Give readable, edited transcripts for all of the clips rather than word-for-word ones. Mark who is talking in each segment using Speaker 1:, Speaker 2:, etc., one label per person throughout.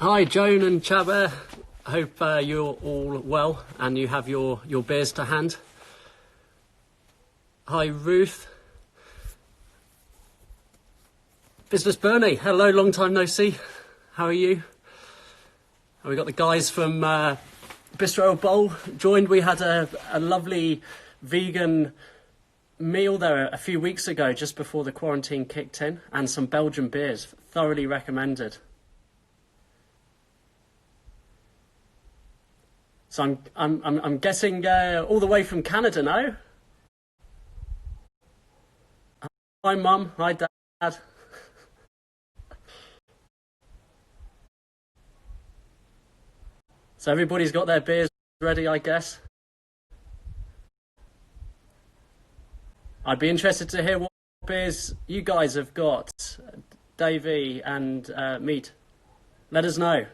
Speaker 1: Hi, Joan and Chaba. I hope you're all well and you have your beers to hand. Hi, Ruth. Business Bernie, hello, long time no see. How are you? And we got the guys from Bistro Bowl joined. We had a lovely vegan meal there a few weeks ago, just before the quarantine kicked in, and some Belgian beers. Thoroughly recommended. So I'm guessing all the way from Canada now. Hi, Mum. Hi, Dad. So everybody's got their beers ready, I guess. I'd be interested to hear what beers you guys have got, Davey and Meat. Let us know.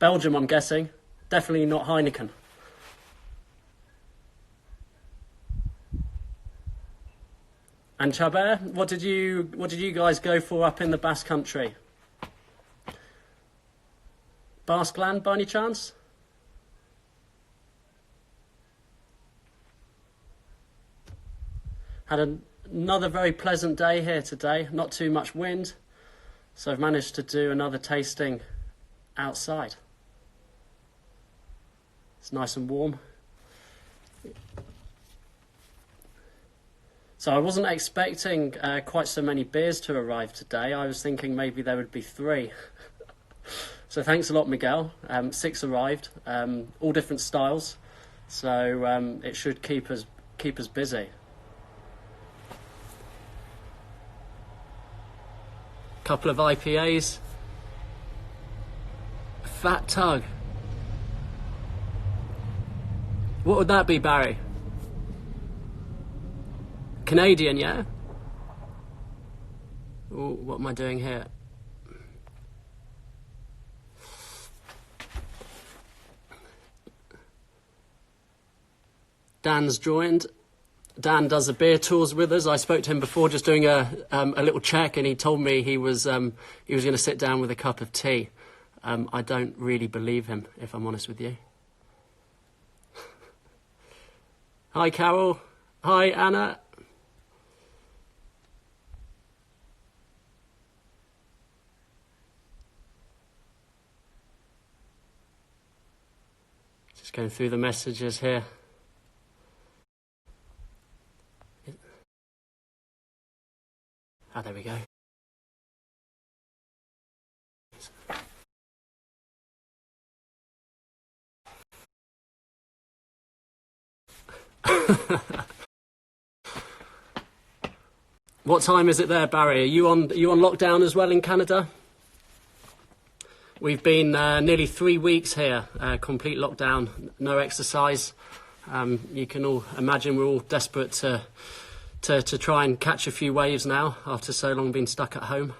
Speaker 1: Belgium, I'm guessing. Definitely not Heineken. And Chabert, what did you guys go for up in the Basque Country? Basque Land, by any chance? Had another very pleasant day here today. Not too much wind, so I've managed to do another tasting outside. It's nice and warm. So I wasn't expecting quite so many beers to arrive today. I was thinking maybe there would be 3. So thanks a lot, Miguel. 6 arrived, all different styles. So it should keep us busy. Couple of IPAs. Fat Tug. What would that be, Barry? Canadian, yeah? Ooh, what am I doing here? Dan's joined. Dan does the beer tours with us. I spoke to him before, just doing a little check, and he told me he was going to sit down with a cup of tea. I don't really believe him, if I'm honest with you. Hi, Carol. Hi, Anna. Just going through the messages here. Ah, there we go. What time is it there, Barry? Are you on lockdown as well in Canada? We've been nearly 3 weeks here, complete lockdown, no exercise. You can all imagine we're all desperate to try and catch a few waves now after so long being stuck at home.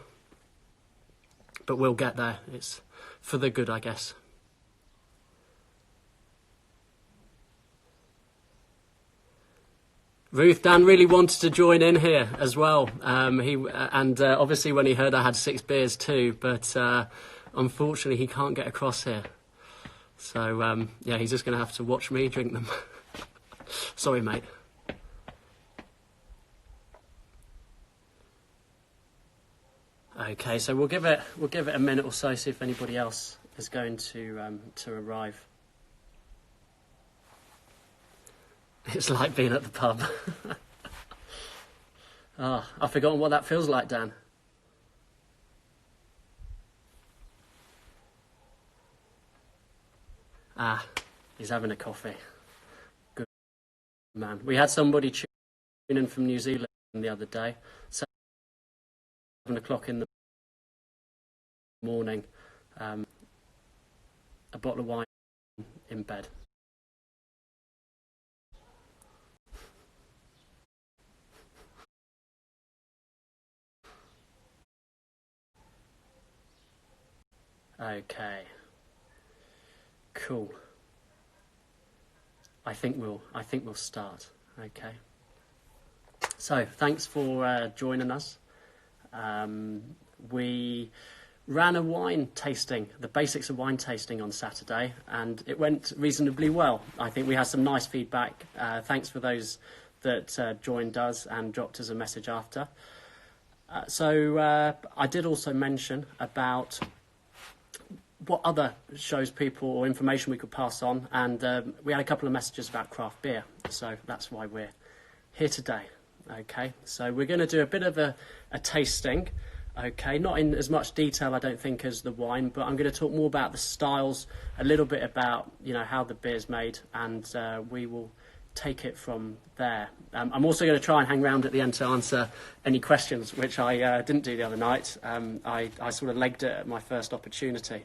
Speaker 1: But we'll get there. It's for the good, I guess. Ruth, Dan really wanted to join in here as well. Obviously when he heard I had 6 beers too, but unfortunately he can't get across here. So yeah, he's just going to have to watch me drink them. Sorry, mate. Okay, so we'll give it a minute or so, see if anybody else is going to arrive. It's like being at the pub. I've forgotten what that feels like, Dan. He's having a coffee. Good man. We had somebody tune in from New Zealand the other day. 7 o'clock in the morning. A bottle of wine in bed. Okay. Cool. I think we'll start. Okay. So thanks for joining us. We ran a wine tasting, the basics of wine tasting on Saturday, and it went reasonably well. I think we had some nice feedback. Thanks for those that joined us and dropped us a message after. So I did also mention about what other shows people or information we could pass on, and we had a couple of messages about craft beer, so that's why we're here today. Okay, so we're going to do a bit of a tasting. Okay, not in as much detail, I don't think, as the wine, but I'm going to talk more about the styles, a little bit about, you know, how the beer's made, and we will take it from there. I'm also going to try and hang around at the end to answer any questions, which I didn't do the other night. I sort of legged it at my first opportunity.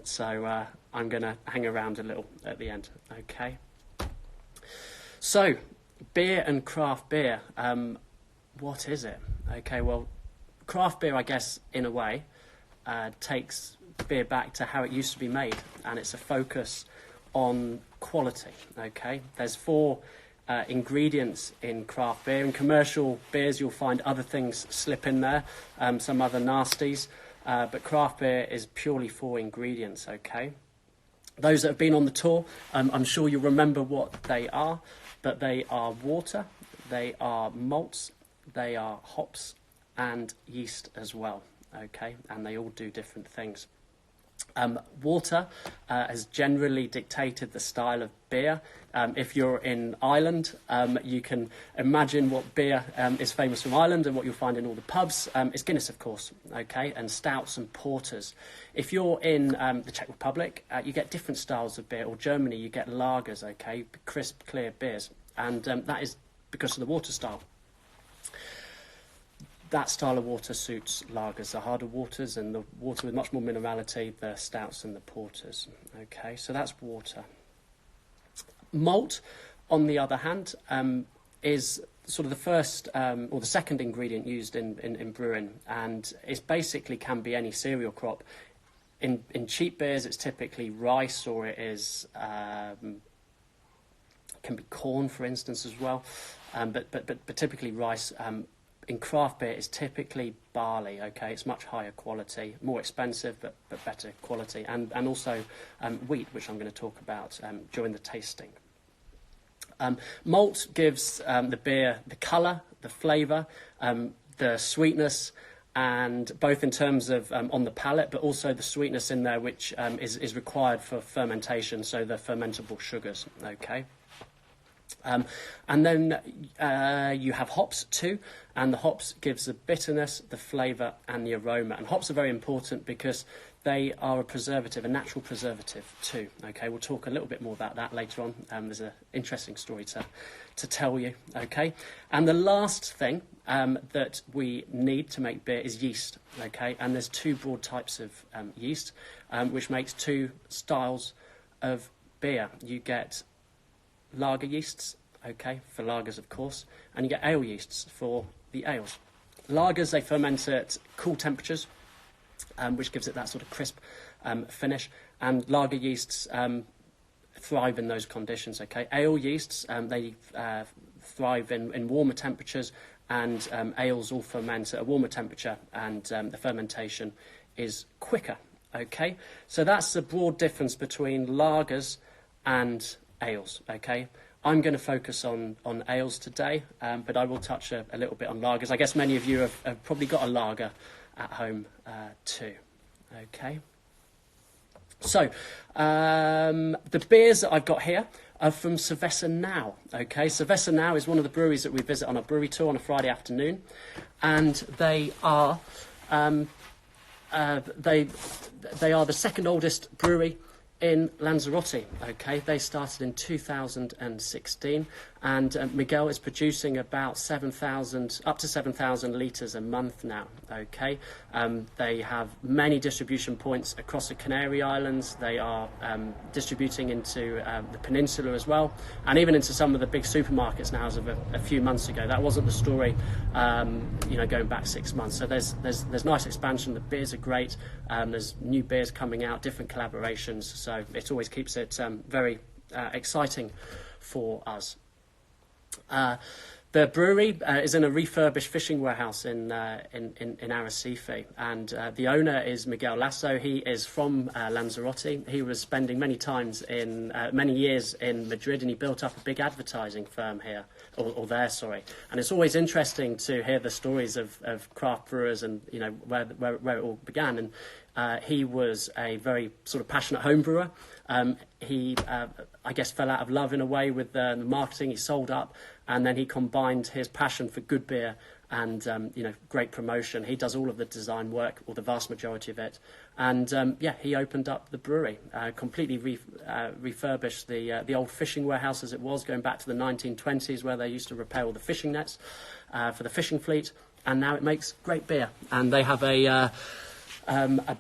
Speaker 1: So I'm going to hang around a little at the end. Okay. So, beer and craft beer. What is it? Okay, well, craft beer, I guess, in a way, takes beer back to how it used to be made, and it's a focus on quality. Okay, there's 4 ingredients in craft beer. In commercial beers, you'll find other things slip in there, some other nasties, but craft beer is purely 4 ingredients. Okay, those that have been on the tour, I'm sure you'll remember what they are, but they are water, they are malts, they are hops, and yeast as well. Okay, and they all do different things. Water has generally dictated the style of beer. If you're in Ireland, you can imagine what beer is famous from Ireland, and what you'll find in all the pubs is Guinness, of course, okay, and stouts and porters. If you're in the Czech Republic, you get different styles of beer, or Germany, you get lagers, okay, crisp, clear beers, and that is because of the water style. That style of water suits lagers, the harder waters, and the water with much more minerality, the stouts and the porters. Okay, so that's water. Malt, on the other hand, is sort of the first or the second ingredient used in brewing, and it basically can be any cereal crop. In cheap beers, it's typically rice, or it is can be corn, for instance, as well, but typically rice. In craft beer, it's typically barley, okay? It's much higher quality, more expensive, but better quality. And also wheat, which I'm going to talk about during the tasting. Malt gives the beer the colour, the flavour, the sweetness, and both in terms of on the palate, but also the sweetness in there, which is required for fermentation, so the fermentable sugars, okay? And then you have hops too, and the hops gives the bitterness, the flavour and the aroma. And hops are very important because they are a preservative, a natural preservative too. Okay, we'll talk a little bit more about that later on. There's an interesting story to tell you. Okay, and the last thing that we need to make beer is yeast. Okay, and there's 2 broad types of yeast, which makes 2 styles of beer. You get lager yeasts, okay, for lagers, of course, and you get ale yeasts for the ales. Lagers, they ferment at cool temperatures, which gives it that sort of crisp finish, and lager yeasts thrive in those conditions, okay. Ale yeasts, they thrive in warmer temperatures, and ales all ferment at a warmer temperature, and the fermentation is quicker, okay. So that's the broad difference between lagers and ales, okay. I'm going to focus on ales today, but I will touch a little bit on lagers. I guess many of you have probably got a lager at home too, okay. So the beers that I've got here are from Cerveza Now, okay. Cerveza Now is one of the breweries that we visit on a brewery tour on a Friday afternoon, and they are they are the second oldest brewery in Lanzarote, okay. They started in 2016, and Miguel is producing about 7,000, up to 7,000 litres a month now, okay. They have many distribution points across the Canary Islands. They are distributing into the peninsula as well, and even into some of the big supermarkets now as of a few months ago. That wasn't the story, going back 6 months. So there's nice expansion. The beers are great. There's new beers coming out, different collaborations. So it always keeps it very exciting for us. The brewery is in a refurbished fishing warehouse in Arrecife, and the owner is Miguel Lasso. He is from Lanzarote. He was spending many years in Madrid, and he built up a big advertising firm here, or there, sorry. And it's always interesting to hear the stories of craft brewers and where it all began. And he was a very sort of passionate home brewer. He, I guess, fell out of love in a way with the marketing. He sold up, and then he combined his passion for good beer and great promotion. He does all of the design work, or the vast majority of it. And he opened up the brewery, completely refurbished the old fishing warehouse as it was, going back to the 1920s, where they used to repair all the fishing nets for the fishing fleet. And now it makes great beer. And they have a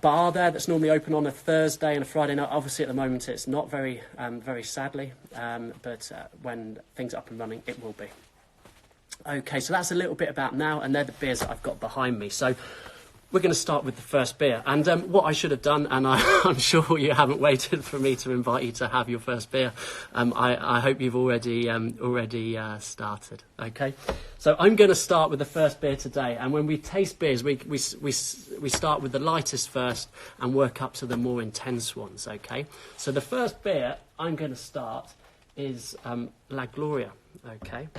Speaker 1: bar there that's normally open on a Thursday and a Friday night. Obviously, at the moment, it's not very sadly, but when things are up and running, it will be. Okay, so that's a little bit about now, and they're the beers that I've got behind me. So we're going to start with the first beer. And what I should have done, and I'm sure you haven't waited for me to invite you to have your first beer. I hope you've already started. Okay, so I'm going to start with the first beer today. And when we taste beers, we start with the lightest first and work up to the more intense ones. Okay, so the first beer I'm going to start is La Gloria. Okay.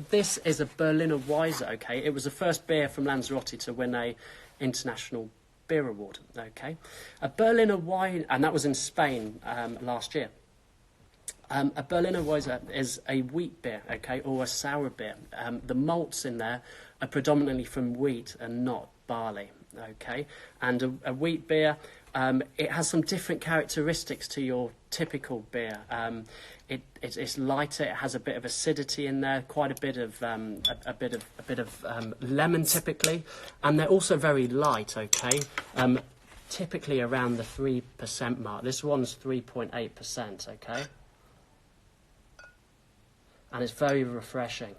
Speaker 1: This is a Berliner Weiser, okay? It was the first beer from Lanzarote to win a international beer award, okay? A Berliner Weiser, and that was in Spain last year. A Berliner Weiser is a wheat beer, okay, or a sour beer. The malts in there are predominantly from wheat and not barley, okay? And a wheat beer, it has some different characteristics to your typical beer. It's lighter. It has a bit of acidity in there, quite a bit of lemon typically, and they're also very light. Okay, typically around the 3% mark. This one's 3.8%. Okay, and it's very refreshing.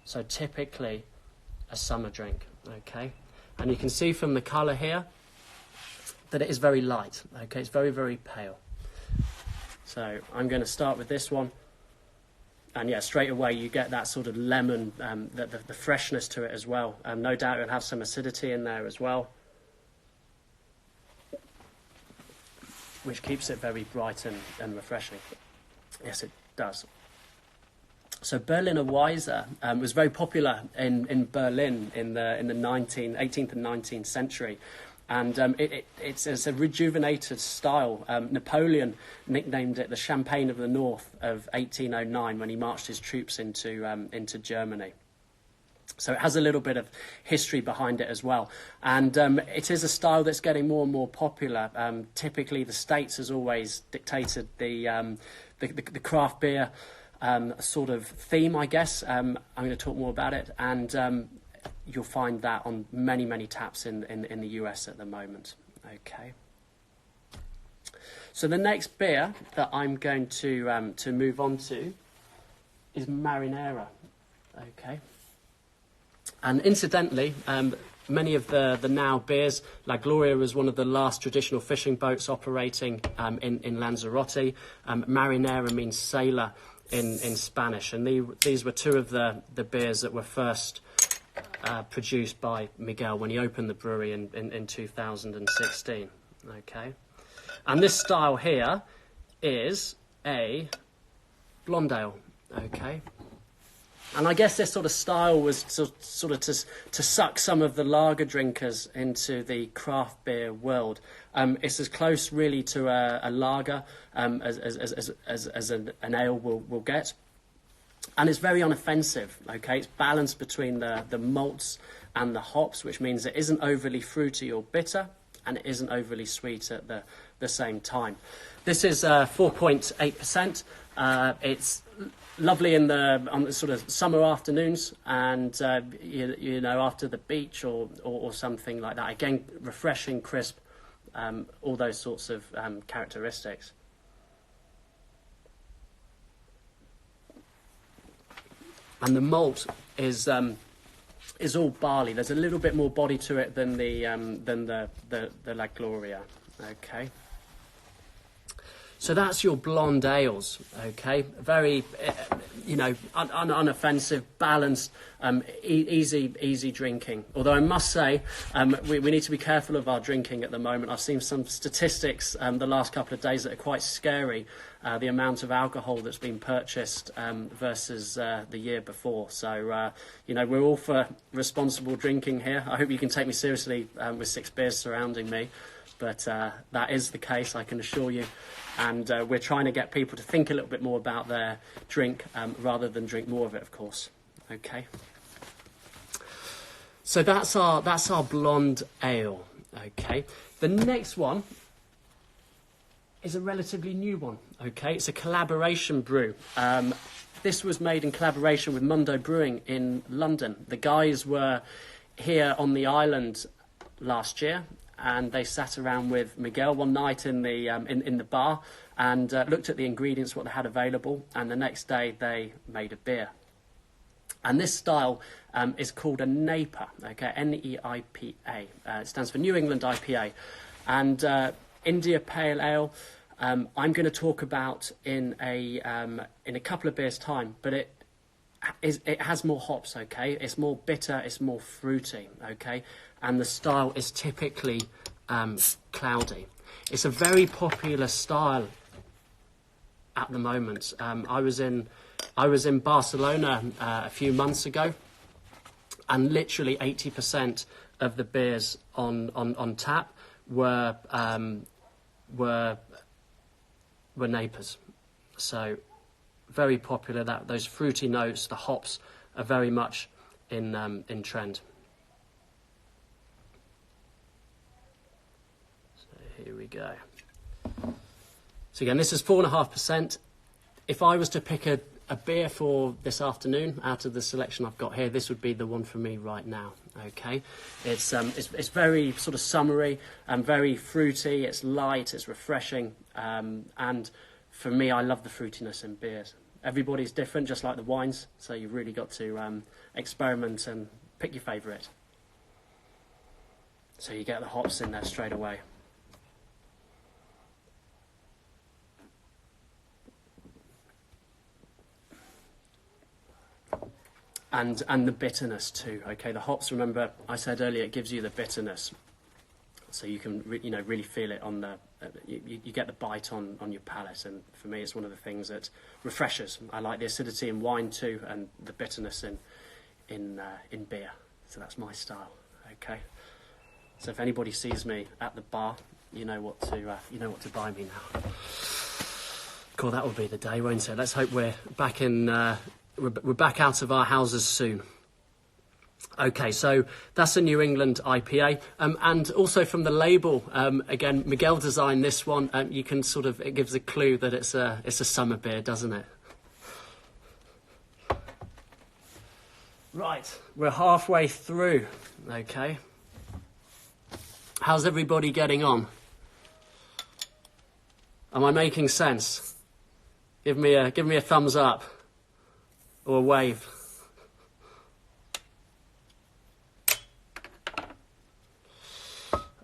Speaker 1: So typically a summer drink. Okay, and you can see from the colour here that it is very light. Okay, it's very, very pale. So I'm going to start with this one, and yeah, straight away you get that sort of lemon, the freshness to it as well. No doubt it'll have some acidity in there as well, which keeps it very bright and refreshing. Yes, it does. So Berliner Weiser was very popular in Berlin in the 18th and 19th century. And it's a rejuvenated style. Napoleon nicknamed it the Champagne of the North of 1809 when he marched his troops into Germany. So it has a little bit of history behind it as well. And it is a style that's getting more and more popular. Typically, the States has always dictated the craft beer sort of theme, I guess. I'm going to talk more about it. And you'll find that on many, many taps in the US at the moment. Okay. So the next beer that I'm going to move on to is Marinara. Okay. And incidentally, many of the now beers, La Gloria was one of the last traditional fishing boats operating in Lanzarote. Marinara means sailor in Spanish, and these were two of the beers that were first produced by Miguel when he opened the brewery in 2016. Okay, and this style here is a blonde ale. Okay, and I guess this sort of style was sort of to suck some of the lager drinkers into the craft beer world. It's as close really to a lager as an ale will get. And it's very unoffensive, okay? It's balanced between the malts and the hops, which means it isn't overly fruity or bitter, and it isn't overly sweet at the same time. This is 4.8%. It's lovely on the sort of summer afternoons, and you know, after the beach or something like that. Again, refreshing, crisp, all those sorts of characteristics. And the malt is all barley. There's a little bit more body to it than the La Gloria. Okay. So that's your blonde ales, okay? Very, unoffensive, balanced, easy drinking. Although I must say, we need to be careful of our drinking at the moment. I've seen some statistics the last couple of days that are quite scary. The amount of alcohol that's been purchased versus the year before. So, we're all for responsible drinking here. I hope you can take me seriously with 6 beers surrounding me. But that is the case, I can assure you. And we're trying to get people to think a little bit more about their drink rather than drink more of it, of course. Okay. So that's our blonde ale. Okay. The next one is a relatively new one. Okay. It's a collaboration brew. This was made in collaboration with Mundo Brewing in London. The guys were here on the island last year, and they sat around with Miguel one night in the bar and looked at the ingredients, what they had available, and the next day they made a beer. And this style is called a NEIPA, okay, N-E-I-P-A. It stands for New England IPA. And India Pale Ale, I'm going to talk about in a couple of beers' time, but it has more hops, okay? It's more bitter, it's more fruity, okay? And the style is typically cloudy. It's a very popular style at the moment. I was in Barcelona a few months ago, and literally 80% of the beers on tap were NEIPAs. So very popular. Those fruity notes, the hops are very much in trend. Here we go. So again, this is 4.5%. If I was to pick a beer for this afternoon out of the selection I've got here, this would be the one for me right now. Okay, it's very sort of summery and very fruity. It's light, it's refreshing, and for me, I love the fruitiness in beers. Everybody's different, just like the wines. So you've really got to experiment and pick your favourite. So you get the hops in there straight away. And the bitterness too. Okay, the hops. Remember, I said earlier, it gives you the bitterness, so you can really feel it on the. You get the bite on your palate, and for me, it's one of the things that refreshes. I like the acidity in wine too, and the bitterness in beer. So that's my style. Okay. So if anybody sees me at the bar, you know what to buy me now. Cool, that will be the day, won't it? Let's hope we're back in. We're back out of our houses soon. Okay, so that's a New England IPA. And also from the label, again, Miguel designed this one. You can it gives a clue that it's a summer beer, doesn't it? Right, we're halfway through, okay. How's everybody getting on? Am I making sense? Give me a thumbs up. Or a wave.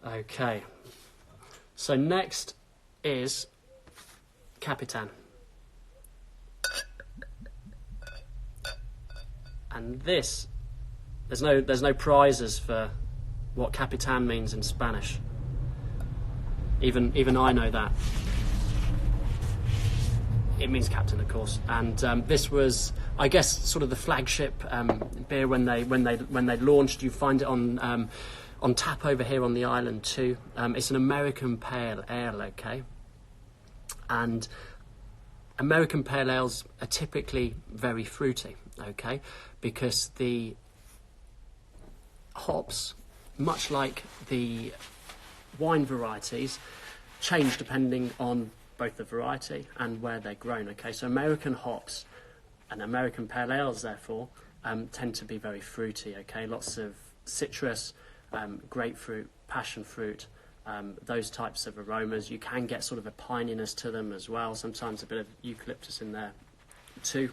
Speaker 1: Okay. So next is Capitan. And this, there's no prizes for what Capitan means in Spanish. Even I know that. It means captain, of course, and this was, I guess, sort of the flagship beer when they launched. You find it on tap over here on the island too. It's an American pale ale, okay, and American pale ales are typically very fruity, okay, because the hops, much like the wine varieties, change depending on both the variety and where they're grown. Okay, so American hops and American pale ales, therefore, tend to be very fruity. Okay, lots of citrus, grapefruit, passion fruit, those types of aromas. You can get sort of a pininess to them as well. Sometimes a bit of eucalyptus in there too,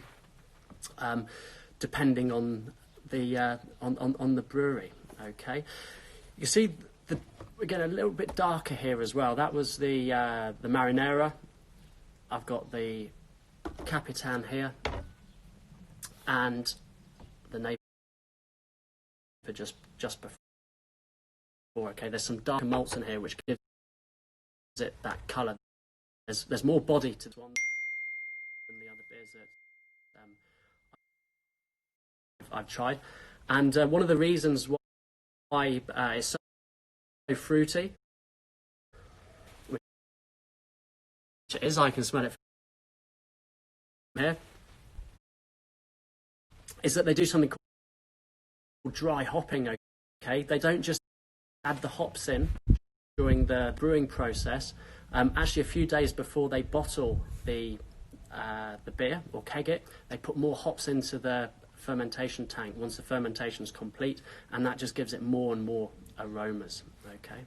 Speaker 1: depending on the brewery. Okay, you see. Again, a little bit darker here as well. That was the Marinara. I've got the Capitan here, and the neighbour just before. Okay, there's some darker malts in here which gives it that colour. There's more body to this one than the other beers that I've tried, and one of the reasons why it's so fruity, which it is, I can smell it from here, is that they do something called dry hopping. Okay, they don't just add the hops in during the brewing process. Actually, a few days before they bottle the beer or keg it, they put more hops into the fermentation tank once the fermentation is complete, and that just gives it more and more aromas. Okay.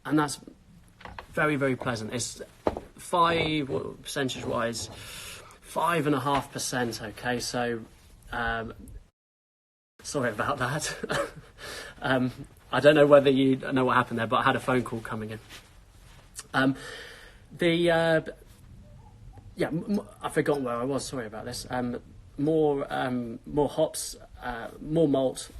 Speaker 1: And that's very, very pleasant. It's percentage-wise, 5.5%. Okay, so sorry about that. I don't know whether you know what happened there, but I had a phone call coming in. I've forgotten where I was. Sorry about this. More hops, more malt,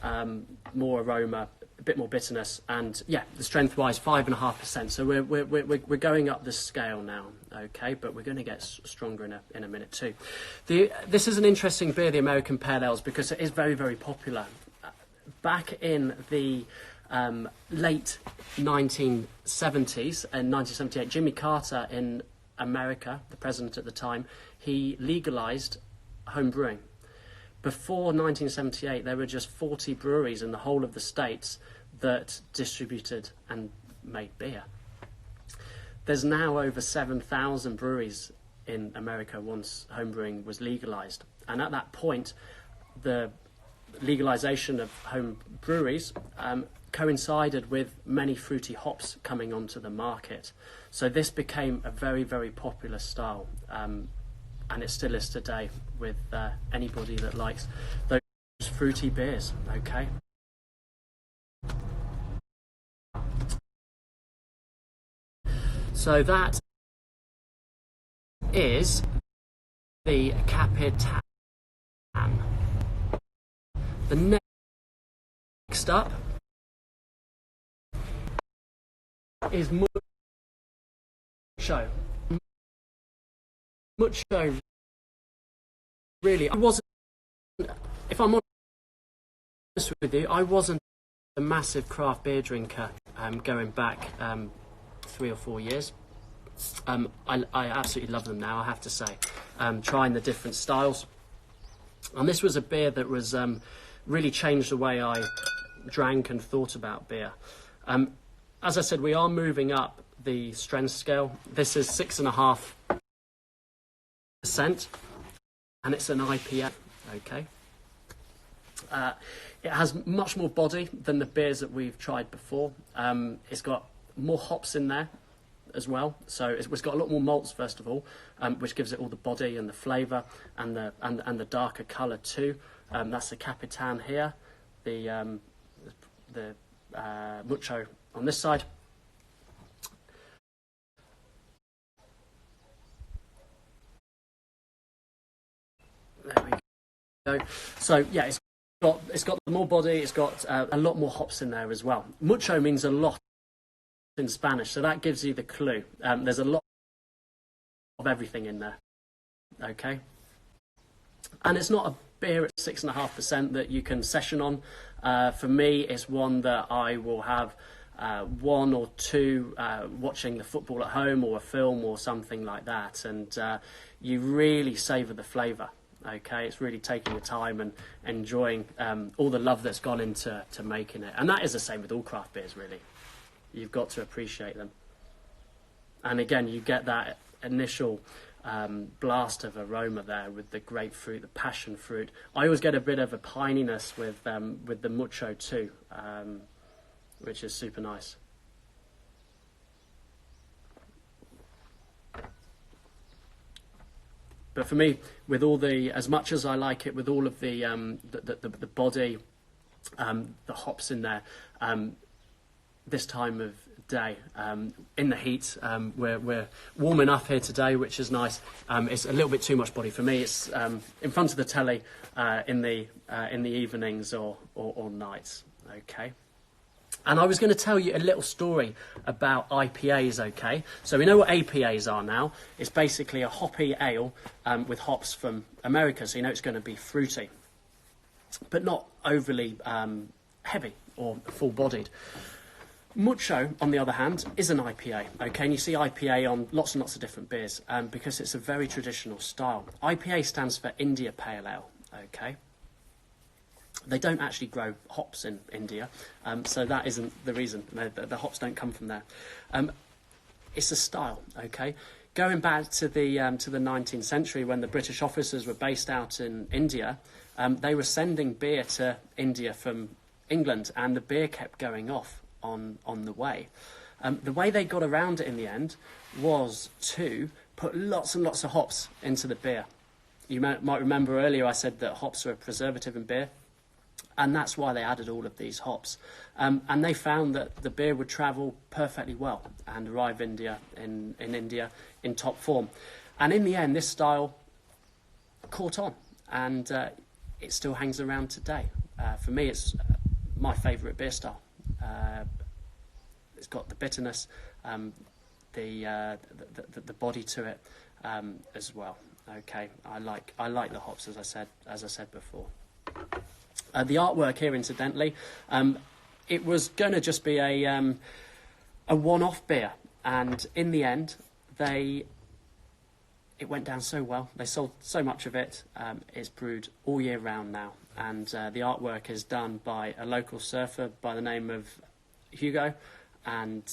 Speaker 1: more aroma, a bit more bitterness, and yeah, the strength-wise 5.5%. So we're going up the scale now, okay? But we're going to get stronger in a minute too. This is an interesting beer, the American Pale Ales, because it is very, very popular. Back in the late 1970s, in 1978, Jimmy Carter in America, the president at the time, he legalized home brewing. Before 1978, there were just 40 breweries in the whole of the States that distributed and made beer. There's now over 7,000 breweries in America once home brewing was legalized. And at that point, the legalization of home breweries coincided with many fruity hops coming onto the market. So this became a very, very popular style. And it still is today with anybody that likes those fruity beers, okay? So that is the Capitan. The next up is Mucho. Mucho, really, if I'm honest with you, I wasn't a massive craft beer drinker going back 3 or 4 years. I absolutely love them now, I have to say, trying the different styles. And this was a beer that was really changed the way I drank and thought about beer. As I said, we are moving up the strength scale. This is 6.5%, and it's an IPA, okay? It has much more body than the beers that we've tried before. It's got more hops in there as well, so it's got a lot more malts first of all, which gives it all the body and the flavour and the darker colour too. That's the Capitan here, the Mucho on this side. There we go. So yeah, it's got more body. It's got a lot more hops in there as well. Mucho means a lot in Spanish, so that gives you the clue. There's a lot of everything in there. Okay, and it's not a beer at 6.5% that you can session on. For me, it's one that I will have 1 or 2 watching the football at home or a film or something like that, and you really savour the flavour. Okay, it's really taking your time and enjoying all the love that's gone into making it. And that is the same with all craft beers, really. You've got to appreciate them. And again, you get that initial blast of aroma there with the grapefruit, the passion fruit. I always get a bit of a pininess with the Mucho too, which is super nice. But for me, with all the, as much as I like it, with all of the body the hops in there this time of day in the heat. We're warm enough here today, which is nice. It's a little bit too much body for me. It's in front of the telly in the evenings or nights. Okay. And I was going to tell you a little story about IPAs, okay? So we know what APAs are now. It's basically a hoppy ale with hops from America, so you know it's going to be fruity, but not overly heavy or full-bodied. Mucho, on the other hand, is an IPA, okay? And you see IPA on lots and lots of different beers because it's a very traditional style. IPA stands for India Pale Ale, okay? They don't actually grow hops in India, so that isn't the reason. The hops don't come from there. It's a style, okay? Going back to the 19th century, when the British officers were based out in India, they were sending beer to India from England, and the beer kept going off on the way. The way they got around it in the end was to put lots and lots of hops into the beer. You might remember earlier I said that hops are a preservative in beer. And that's why they added all of these hops. And they found that the beer would travel perfectly well and arrive in India in top form. And in the end, this style caught on, and it still hangs around today. For me, it's my favourite beer style. It's got the bitterness, the body to it as well. Okay, I like the hops, as I said before. The artwork here, incidentally, it was going to just be a one-off beer, and in the end, it went down so well. They sold so much of it. It's brewed all year round now, and the artwork is done by a local surfer by the name of Hugo, and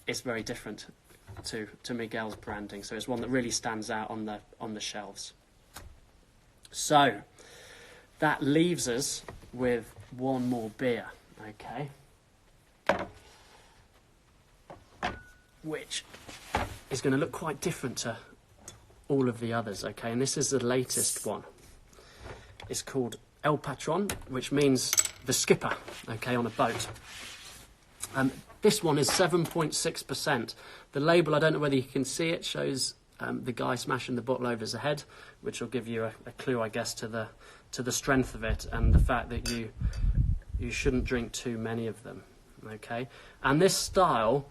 Speaker 1: it's very different to Miguel's branding. So it's one that really stands out on the shelves. So that leaves us with one more beer, okay, which is going to look quite different to all of the others, okay, and this is the latest one. It's called El Patron, which means the skipper, okay, on a boat. This one is 7.6%. The label, I don't know whether you can see it, shows the guy smashing the bottle over his head, which will give you a clue, I guess, to the strength of it and the fact that you shouldn't drink too many of them, okay? And this style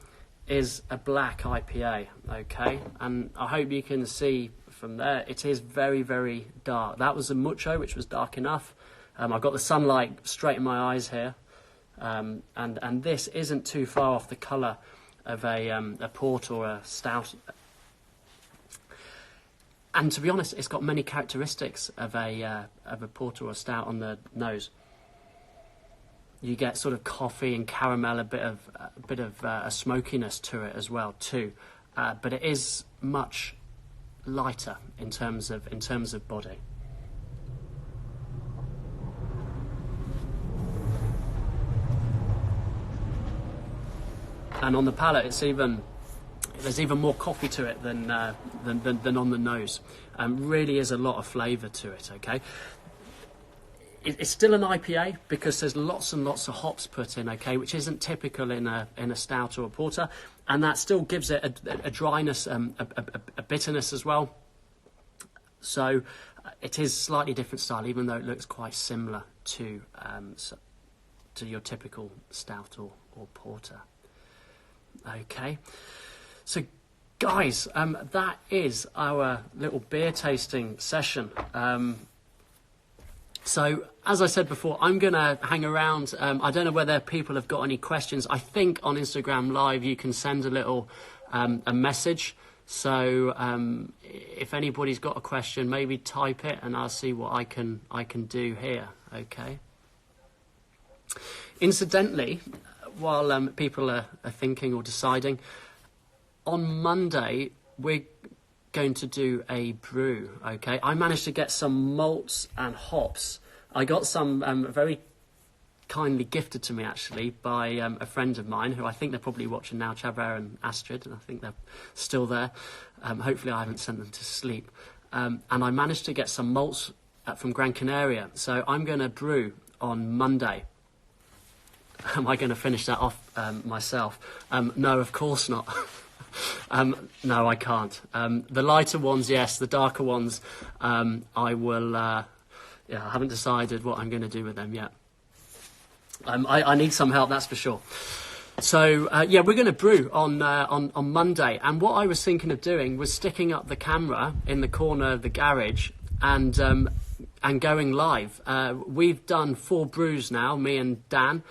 Speaker 1: is a black IPA, okay? And I hope you can see from there, it is very, very dark. That was a Mucho, which was dark enough. I've got the sunlight straight in my eyes here, and this isn't too far off the colour of a port or a stout. And to be honest, it's got many characteristics of a porter or a stout on the nose. You get sort of coffee and caramel, a bit of a smokiness to it as well too. But it is much lighter in terms of body. And on the palate, there's even more coffee to it than on the nose. Really is a lot of flavour to it, okay? It's still an IPA because there's lots and lots of hops put in, okay, which isn't typical in a stout or a porter, and that still gives it a dryness, a bitterness as well. So it is slightly different style, even though it looks quite similar to your typical stout or porter. Okay. So, guys, that is our little beer tasting session. So, as I said before, I'm going to hang around. I don't know whether people have got any questions. I think on Instagram Live you can send a little a message. So, if anybody's got a question, maybe type it, and I'll see what I can do here. Okay. Incidentally, while people are thinking or deciding, on Monday, we're going to do a brew, okay? I managed to get some malts and hops. I got some very kindly gifted to me, actually, by a friend of mine, who I think they're probably watching now, Chabra and Astrid, and I think they're still there. Hopefully I haven't sent them to sleep. And I managed to get some malts from Gran Canaria. So I'm going to brew on Monday. Am I going to finish that off myself? No, of course not. No, I can't. The lighter ones, yes. The darker ones, I will. I haven't decided what I'm going to do with them yet. I need some help, that's for sure. So we're going to brew on Monday. And what I was thinking of doing was sticking up the camera in the corner of the garage and going live. We've done 4 brews now, me and Dan.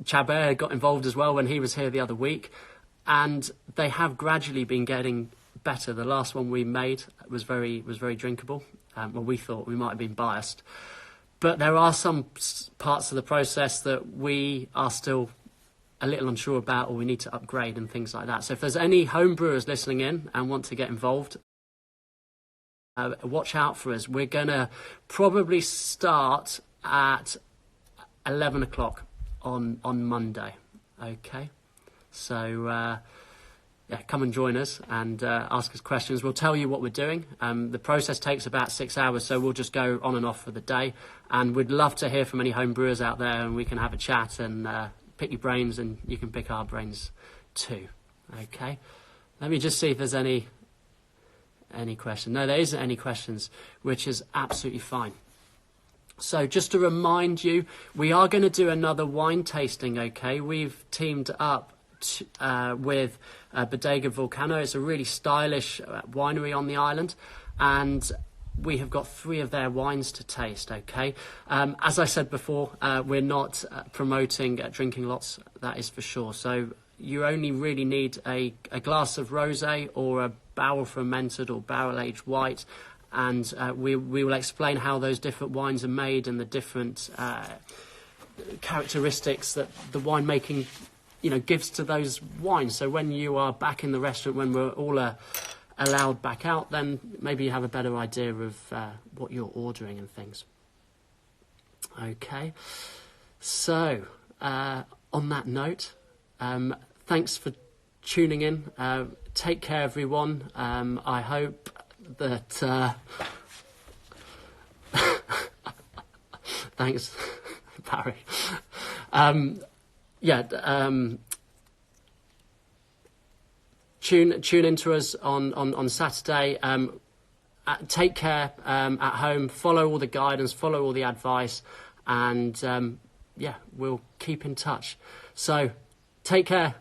Speaker 1: Chabert got involved as well when he was here the other week, and they have gradually been getting better. The last one we made was very drinkable. Well, we thought, we might have been biased, but there are some parts of the process that we are still a little unsure about, or we need to upgrade and things like that. So if there's any home brewers listening in and want to get involved, watch out for us. We're gonna probably start at 11 o'clock on Monday. Okay, so come and join us and ask us questions. We'll tell you what we're doing. The process takes about 6 hours, so we'll just go on and off for the day, and we'd love to hear from any home brewers out there, and we can have a chat and pick your brains, and you can pick our brains too. Okay, let me just see if there's any question. No, there isn't any questions, which is absolutely fine. So just to remind you, we are going to do another wine tasting, okay? We've teamed up with Bodega Volcano. It's a really stylish winery on the island, and we have got 3 of their wines to taste, okay? As I said before, we're not promoting drinking lots, that is for sure. So you only really need a glass of rosé or a barrel fermented or barrel aged white, and we will explain how those different wines are made and the different characteristics that the winemaking, gives to those wines. So when you are back in the restaurant, when we're all allowed back out, then maybe you have a better idea of what you're ordering and things. Okay, so on that note, thanks for tuning in. Take care, everyone. I hope that thanks, Barry. Tune into us on Saturday. Take care at home. Follow all the guidance. Follow all the advice, and we'll keep in touch. So take care.